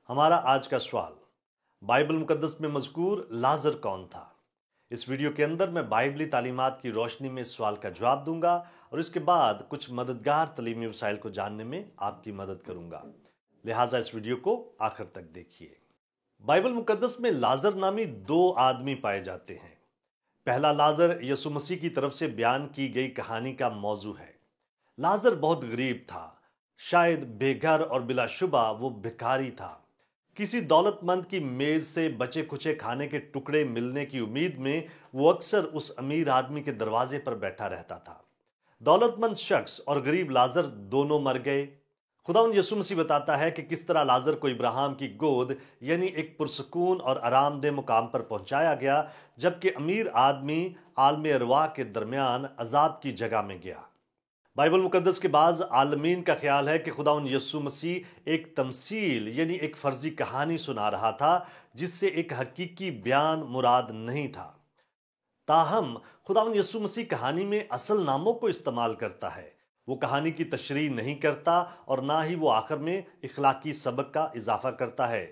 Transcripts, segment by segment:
ہمارا آج کا سوال، بائبل مقدس میں مذکور لازر کون تھا؟ اس ویڈیو کے اندر میں بائبلی تعلیمات کی روشنی میں اس سوال کا جواب دوں گا اور اس کے بعد کچھ مددگار تعلیمی وسائل کو جاننے میں آپ کی مدد کروں گا، لہٰذا اس ویڈیو کو آخر تک دیکھیے۔ بائبل مقدس میں لازر نامی دو آدمی پائے جاتے ہیں۔ پہلا لازر یسوع مسیح کی طرف سے بیان کی گئی کہانی کا موضوع ہے۔ لازر بہت غریب تھا، شاید بے گھر اور بلا شبہ وہ بھکاری تھا۔ کسی دولت مند کی میز سے بچے کھچے کھانے کے ٹکڑے ملنے کی امید میں وہ اکثر اس امیر آدمی کے دروازے پر بیٹھا رہتا تھا۔ دولت مند شخص اور غریب لازر دونوں مر گئے۔ خداوند یسوع مسیح بتاتا ہے کہ کس طرح لازر کو ابراہیم کی گود یعنی ایک پرسکون اور آرام دہ مقام پر پہنچایا گیا، جبکہ امیر آدمی عالم ارواح کے درمیان عذاب کی جگہ میں گیا۔ بائبل مقدس کے بعض عالمین کا خیال ہے کہ خداوند یسوع مسیح ایک تمثیل یعنی ایک فرضی کہانی سنا رہا تھا، جس سے ایک حقیقی بیان مراد نہیں تھا۔ تاہم خداوند یسوع مسیح کہانی میں اصل ناموں کو استعمال کرتا ہے۔ وہ کہانی کی تشریح نہیں کرتا اور نہ ہی وہ آخر میں اخلاقی سبق کا اضافہ کرتا ہے۔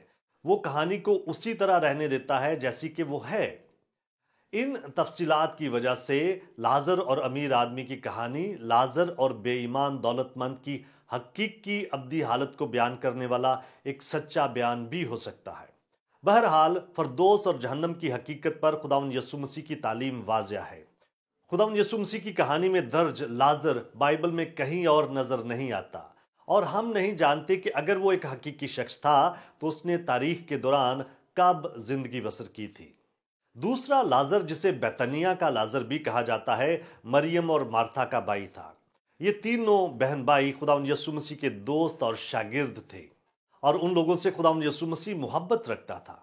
وہ کہانی کو اسی طرح رہنے دیتا ہے جیسی کہ وہ ہے۔ ان تفصیلات کی وجہ سے لازر اور امیر آدمی کی کہانی لازر اور بے ایمان دولت مند کی حقیقی ابدی حالت کو بیان کرنے والا ایک سچا بیان بھی ہو سکتا ہے۔ بہرحال فردوس اور جہنم کی حقیقت پر خداوند یسوع مسیح کی تعلیم واضح ہے۔ خداوند یسوع مسیح کی کہانی میں درج لازر بائبل میں کہیں اور نظر نہیں آتا، اور ہم نہیں جانتے کہ اگر وہ ایک حقیقی شخص تھا تو اس نے تاریخ کے دوران کب زندگی بسر کی تھی۔ دوسرا لازر، جسے بیتنیہ کا لازر بھی کہا جاتا ہے، مریم اور مارتھا کا بھائی تھا۔ یہ تینوں بہن بھائی خداوند یسوع مسیح کے دوست اور شاگرد تھے، اور ان لوگوں سے خداوند یسوع مسیح محبت رکھتا تھا۔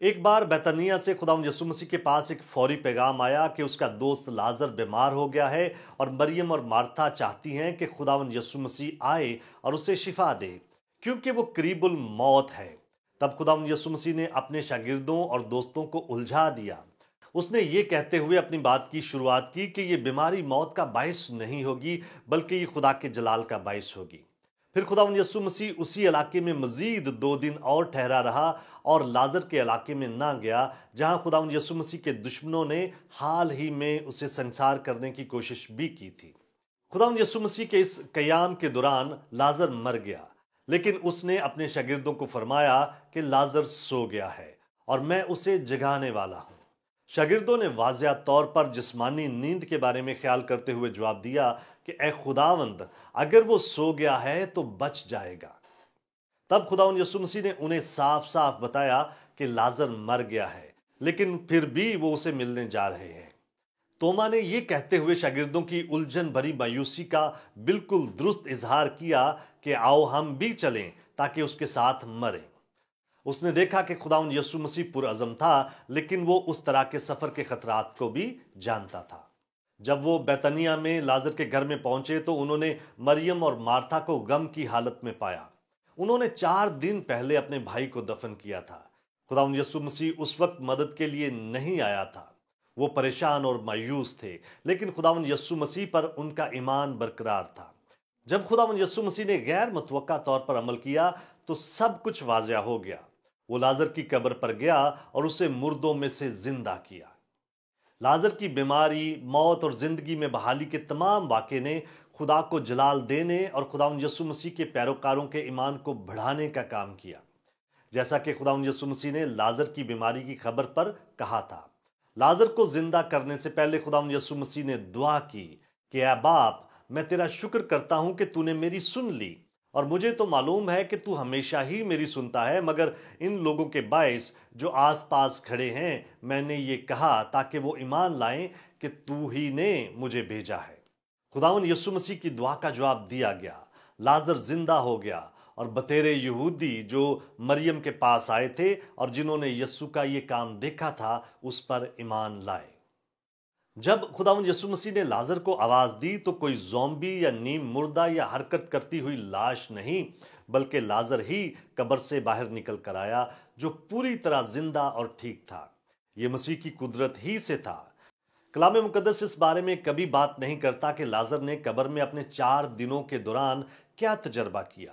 ایک بار بیتنیہ سے خداوند یسوع مسیح کے پاس ایک فوری پیغام آیا کہ اس کا دوست لازر بیمار ہو گیا ہے، اور مریم اور مارتھا چاہتی ہیں کہ خداوند یسوع مسیح آئے اور اسے شفا دے، کیونکہ وہ قریب الموت ہے۔ تب خداوند یسوع مسیح نے اپنے شاگردوں اور دوستوں کو الجھا دیا۔ اس نے یہ کہتے ہوئے اپنی بات کی شروعات کی کہ یہ بیماری موت کا باعث نہیں ہوگی، بلکہ یہ خدا کے جلال کا باعث ہوگی۔ پھر خداوند یسوع مسیح اسی علاقے میں مزید 2 دن اور ٹھہرا رہا اور لازر کے علاقے میں نہ گیا، جہاں خداوند یسوع مسیح کے دشمنوں نے حال ہی میں اسے سنسار کرنے کی کوشش بھی کی تھی۔ خداوند یسوع مسیح کے اس قیام کے دوران لازر مر گیا، لیکن اس نے اپنے شاگردوں کو فرمایا کہ لازر سو گیا ہے اور میں اسے جگانے والا ہوں۔ شاگردوں نے واضح طور پر جسمانی نیند کے بارے میں خیال کرتے ہوئے جواب دیا کہ اے خداوند، اگر وہ سو گیا ہے تو بچ جائے گا۔ تب خداوند یسوع مسیح نے انہیں صاف صاف بتایا کہ لازر مر گیا ہے، لیکن پھر بھی وہ اسے ملنے جا رہے ہیں۔ توما نے یہ کہتے ہوئے شاگردوں کی الجھن بھری مایوسی کا بالکل درست اظہار کیا کہ آؤ ہم بھی چلیں تاکہ اس کے ساتھ مریں۔ اس نے دیکھا کہ خداوند یسوع مسیح پرعزم تھا، لیکن وہ اس طرح کے سفر کے خطرات کو بھی جانتا تھا۔ جب وہ بیتنیہ میں لازر کے گھر میں پہنچے تو انہوں نے مریم اور مارتھا کو غم کی حالت میں پایا۔ انہوں نے 4 دن پہلے اپنے بھائی کو دفن کیا تھا۔ خداوند یسوع مسیح اس وقت مدد کے لیے نہیں آیا تھا۔ وہ پریشان اور مایوس تھے، لیکن خداوند یسوع مسیح پر ان کا ایمان برقرار تھا۔ جب خداوند یسوع مسیح نے غیر متوقع طور پر عمل کیا تو سب کچھ واضح ہو گیا۔ وہ لازر کی قبر پر گیا اور اسے مردوں میں سے زندہ کیا۔ لازر کی بیماری، موت اور زندگی میں بحالی کے تمام واقعے نے خدا کو جلال دینے اور خداوند یسوع مسیح کے پیروکاروں کے ایمان کو بڑھانے کا کام کیا، جیسا کہ خداوند یسوع مسیح نے لازر کی بیماری کی خبر پر کہا تھا۔ لازر کو زندہ کرنے سے پہلے خداوند یسوع مسیح نے دعا کی کہ اے باپ، میں تیرا شکر کرتا ہوں کہ تو نے میری سن لی، اور مجھے تو معلوم ہے کہ تو ہمیشہ ہی میری سنتا ہے، مگر ان لوگوں کے باعث جو آس پاس کھڑے ہیں میں نے یہ کہا تاکہ وہ ایمان لائیں کہ تو ہی نے مجھے بھیجا ہے۔ خداوند یسوع مسیح کی دعا کا جواب دیا گیا، لازر زندہ ہو گیا، اور بطیرے یہودی جو مریم کے پاس آئے تھے اور جنہوں نے یسوع کا یہ کام دیکھا تھا اس پر ایمان لائے۔ جب خداوند یسوع مسیح نے لازر کو آواز دی تو کوئی زومبی یا نیم مردہ یا حرکت کرتی ہوئی لاش نہیں، بلکہ لازر ہی قبر سے باہر نکل کر آیا، جو پوری طرح زندہ اور ٹھیک تھا۔ یہ مسیح کی قدرت ہی سے تھا۔ کلام مقدس اس بارے میں کبھی بات نہیں کرتا کہ لازر نے قبر میں اپنے 4 دنوں کے دوران کیا تجربہ کیا۔